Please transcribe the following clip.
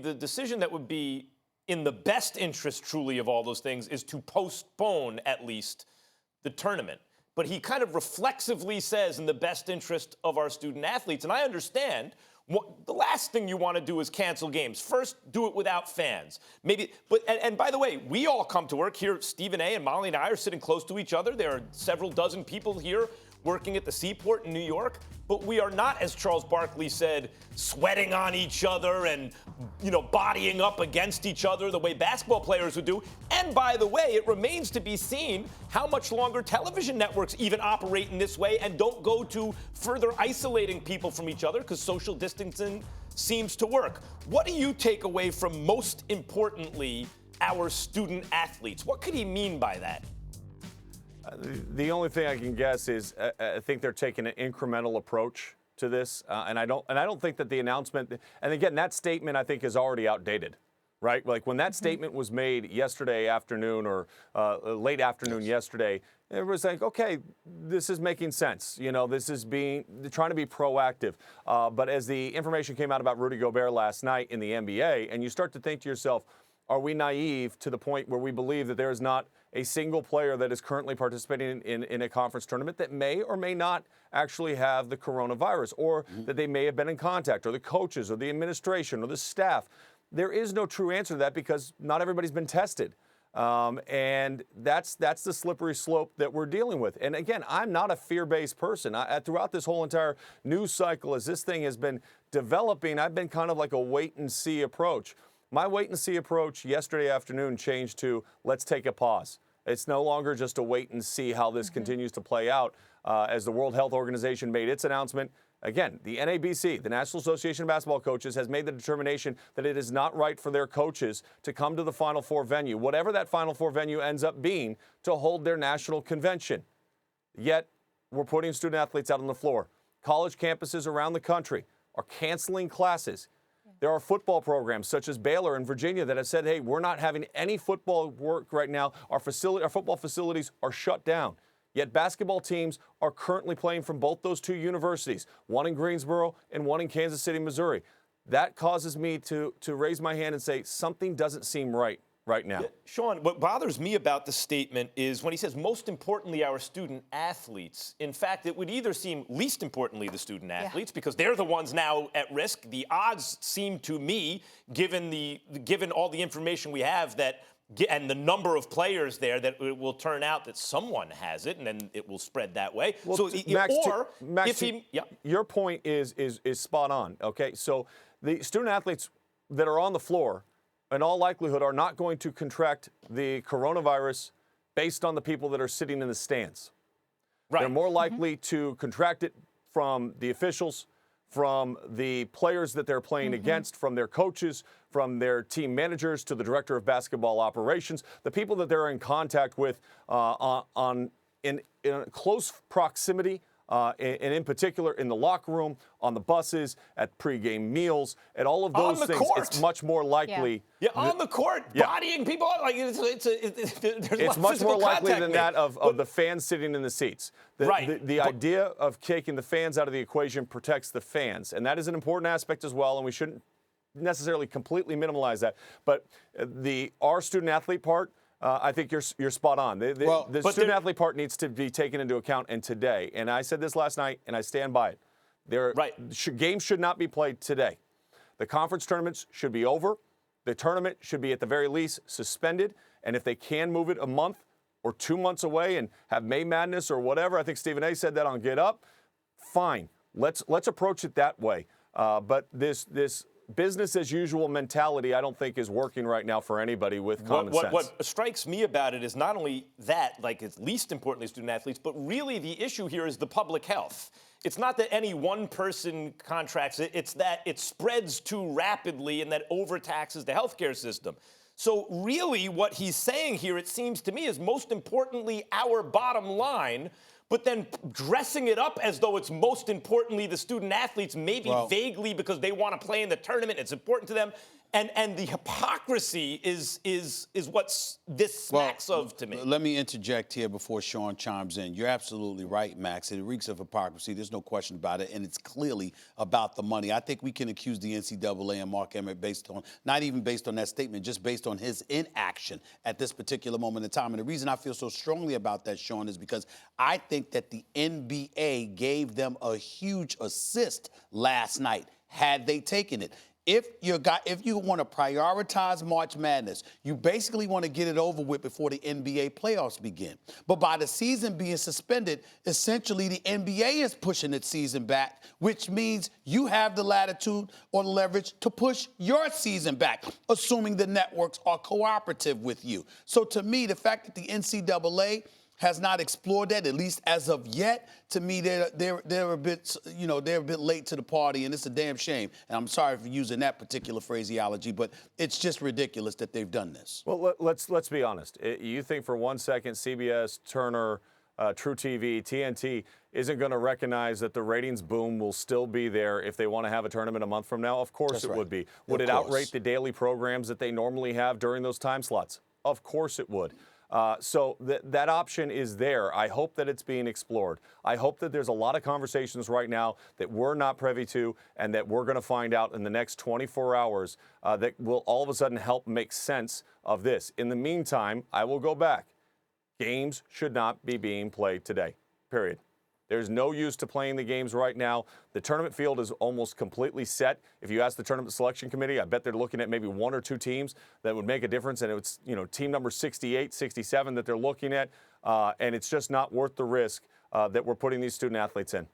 The decision that would be in the best interest, truly, of all those things is to postpone, at least, the tournament. But he kind of reflexively says, in the best interest of our student athletes. And I understand the last thing you want to do is cancel games. First, do it without fans. Maybe, and by the way, we all come to work here. Stephen A. and Molly and I are sitting close to each other. There are several dozen people here working at the Seaport in New York, but we are not, as Charles Barkley said, sweating on each other and, bodying up against each other the way basketball players would do. And by the way, it remains to be seen how much longer television networks even operate in this way and don't go to further isolating people from each other because social distancing seems to work. What do you take away from, most importantly, our student athletes? What could he mean by that? The only thing I can guess is I think they're taking an incremental approach to this, and I don't think that the announcement. And again, that statement I think is already outdated, right? Like when that statement was made yesterday afternoon or late afternoon yesterday, it was like, okay, this is making sense. This is trying to be proactive. But as the information came out about Rudy Gobert last night in the NBA, and you start to think to yourself, are we naive to the point where we believe that there is not a single player that is currently participating in a conference tournament that may or may not actually have the coronavirus, or that they may have been in contact, or the coaches, or the administration, or the staff? There is no true answer to that because not everybody's been tested. And that's the slippery slope that we're dealing with. And again, I'm not a fear-based person. Throughout this whole entire news cycle, as this thing has been developing, I've been kind of like a wait-and-see approach. My wait-and-see approach yesterday afternoon changed to let's take a pause. It's no longer just a wait and see how this continues to play out. As the World Health Organization made its announcement, again, the NABC, the National Association of Basketball Coaches, has made the determination that it is not right for their coaches to come to the Final Four venue, whatever that Final Four venue ends up being, to hold their national convention. Yet, we're putting student athletes out on the floor. College campuses around the country are canceling classes. There are football programs such as Baylor and Virginia that have said, hey, we're not having any football work right now. Our football facilities are shut down. Yet basketball teams are currently playing from both those two universities, one in Greensboro and one in Kansas City, Missouri. That causes me to raise my hand and say something doesn't seem right now. Sean, what bothers me about the statement is when he says, most importantly, our student athletes. In fact, it would either seem least importantly the student athletes, because they're the ones now at risk. The odds seem to me, given all the information we have, that and the number of players there, that it will turn out that someone has it, and then it will spread that way. Well, so, Max, your point is spot on. Okay, so the student athletes that are on the floor, in all likelihood, are not going to contract the coronavirus based on the people that are sitting in the stands. Right. They're more likely to contract it from the officials, from the players that they're playing against, from their coaches, from their team managers to the director of basketball operations, the people that they're in contact with in close proximity, and in particular in the locker room, on the buses, at pregame meals, at all of those things. Court. It's much more likely. Yeah, on the court, bodying people. Like it's much more likely than that of the fans sitting in the seats. The idea of taking the fans out of the equation protects the fans, and that is an important aspect as well, and we shouldn't necessarily completely minimize that. But our student athlete part, I think you're spot on. The student athlete part needs to be taken into account, and today. And I said this last night, and I stand by it. Games should not be played today. The conference tournaments should be over. The tournament should be at the very least suspended. And if they can move it a month or 2 months away and have May Madness or whatever, I think Stephen A. said that on Get Up. Fine, let's approach it that way. But this business as usual mentality, I don't think is working right now for anybody with common sense. What strikes me about it is not only that, like it's least importantly student athletes, but really the issue here is the public health. It's not that any one person contracts it, it's that it spreads too rapidly and that overtaxes the healthcare system. So really what he's saying here, it seems to me, is most importantly our bottom line, but then dressing it up as though it's most importantly the student athletes, maybe vaguely because they want to play in the tournament, it's important to them. And the hypocrisy is what this smacks of to me. Let me interject here before Sean chimes in. You're absolutely right, Max. It reeks of hypocrisy. There's no question about it, and it's clearly about the money. I think we can accuse the NCAA and Mark Emmert not even based on that statement, just based on his inaction at this particular moment in time. And the reason I feel so strongly about that, Sean, is because I think that the NBA gave them a huge assist last night had they taken it. If you want to prioritize March Madness, you basically want to get it over with before the NBA playoffs begin. But by the season being suspended, essentially the NBA is pushing its season back, which means you have the latitude or the leverage to push your season back, assuming the networks are cooperative with you. So to me, the fact that the NCAA has not explored that, at least as of yet, to me, they're a bit, they're a bit late to the party, and it's a damn shame. And I'm sorry for using that particular phraseology, but it's just ridiculous that they've done this. Well, let's be honest. You think for 1 second CBS, Turner, True TV, TNT isn't going to recognize that the ratings boom will still be there if they want to have a tournament a month from now? Of course it would be. Would it outrate the daily programs that they normally have during those time slots? Of course it would. So that option is there. I hope that it's being explored. I hope that there's a lot of conversations right now that we're not privy to and that we're going to find out in the next 24 hours that will all of a sudden help make sense of this. In the meantime, I will go back. Games should not be being played today, period. There's no use to playing the games right now. The tournament field is almost completely set. If you ask the tournament selection committee, I bet they're looking at maybe 1 or 2 teams that would make a difference. And it's, team number 68, 67 that they're looking at. And it's just not worth the risk that we're putting these student athletes in.